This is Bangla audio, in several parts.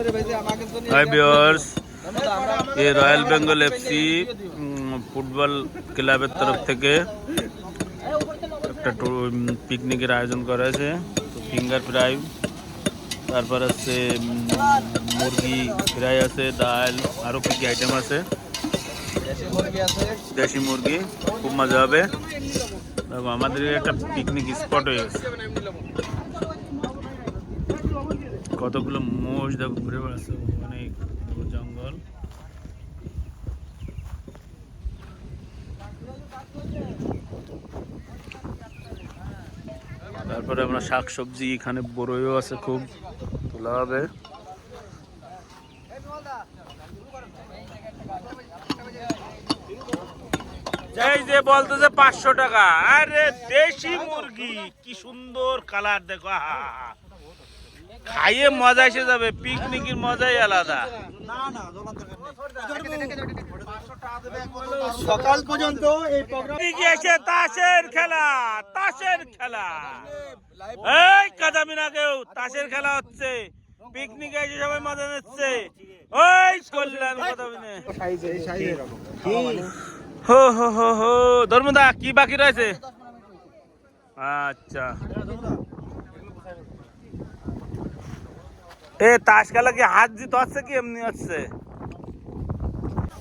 हाय व्यूअर्स, ये रॉयल बेंगल एफसी फुटबल क्लाবের तरफ থেকে একটা পিকনিকের আয়োজন করা হয়েছে। তো ফিঙ্গার ফ্রাই, তারপর আছে মুরগি ফ্রাই আছে, ডাল, আরও কি কি আইটেম আছে, দেশি মুরগি। খুব মজা হবে। আমাদের একটা পিকনিক স্পট হয়ে গেছে। কতগুলো মোষ দেখো ঘুরে বেড়াচ্ছে, অনেক জঙ্গল। তারপরে আমরা শাক সবজি, এখানে বড়ইও আছে, খুব তোলা হবে। এই যে বলতেছে 500 টাকা। আরে দেশি মুরগি, কি সুন্দর কালার দেখো, খাইয়ে মজা এসে যাবে। পিকনিকের মজাই আলাদা। সকাল পর্যন্ত এই প্রোগ্রাম এসে তাসের খেলা, তাসের খেলা। এই কাদামিনা কেউ তাসের খেলা হচ্ছে, পিকনিকে এসে সবাই মজা নিচ্ছে। ওই কল্যাণ কাদামিনে হো হো হো হো। ধর্মদা কি বাকি রয়েছে? আচ্ছা, এ তাস খেলা কি হাত জিত হচ্ছে কি এমনি হচ্ছে?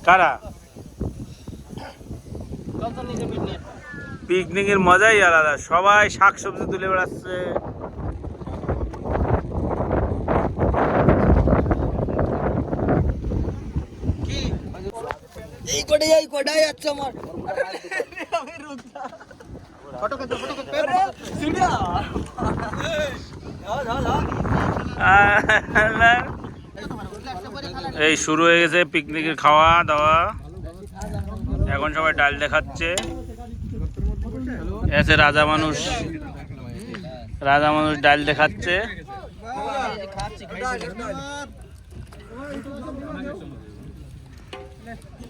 কারা? পিকনিকের মজাই আলাদা, সবাই শাক সবজি তুলে বেড়াচ্ছে। এই শুরু হয়ে গেছে পিকনিকের খাওয়া দাওয়া। এখন সবাই ডাল দেখাচ্ছে। এসে রাজা মানুষ ডাল দেখাচ্ছে।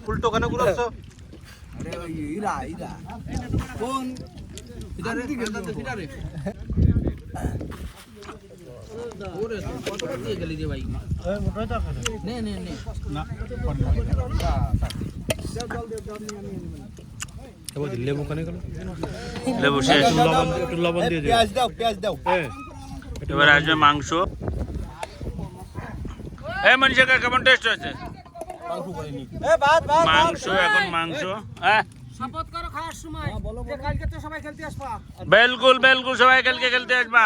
উল্টো কেন ঘুরাচ্ছো? লেবু শেষ, লবণ দিয়ে পেঁয়াজ দাও, পেঁয়াজ দাও। এবার আসবে মাংস। এই মনীষা কাকা, কেমন টেস্ট হয়েছে মাংস? এখন মাংস, হ্যাঁ শপথ করো খাওয়ার সময় যে কালকে তো সবাই খেলতে আসবা। বিলকুল বিলকুল, সবাই কালকে খেলতে আসবা।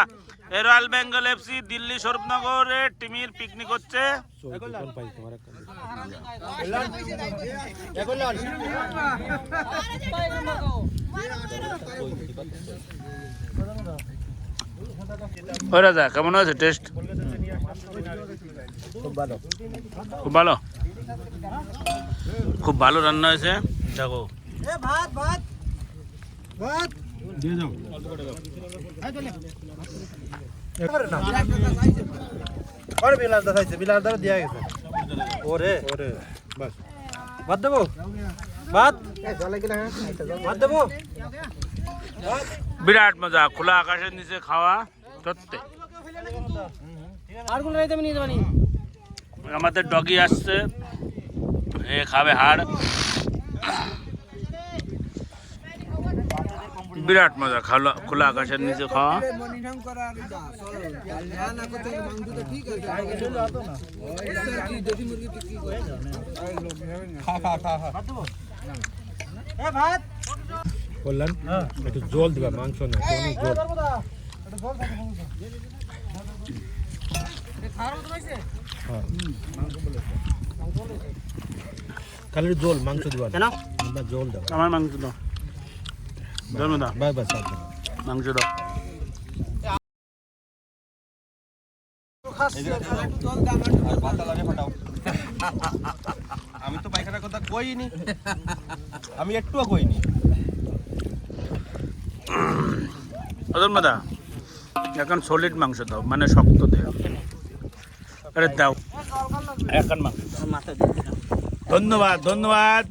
এই রয়্যাল বেঙ্গল এফসি দিল্লি স্বরূপনগরে টিমের পিকনিক হচ্ছে। ওই রাজা, কেমন হয়েছে টেস্ট? খুব ভালো, খুব ভালো, খুব ভালো রান্না হয়েছে। দেখো ভাত ভাত ভাত দিয়ে যাও। ওরে বিলাল দা খাইছে, বিলাল দা দিয়া গেছে। ওরে ওরে বাস ভাত দেবো, ভাত ভাত দেবো। বিরাট মজা, খোলা আকাশের নিচে খাওয়া সত্যি। আর কোন রাইতে আমি নিয়ে যাবানি। আমাদের ডগি আসছে, এ খাবে হাড়। বিরাট মজা, খোলা আকাশের নিচে খাওয়া। বললেন একটু জল দিবা, মাংস না, অনেক জল। খালি জল, মাংস দিবা কেন? জল দাও, আমার মাংস দাও, ধর্মদা বাই বাই, মাংস দাও। আমি তো পায়খানার কথা কইনি, আমি একটুও কইনি। ধর্মদা এখন সলিড মাংস দাও, মানে শক্ত দেও। আরে দাও এখন মাংস। ধন্যবাদ ধন্যবাদ।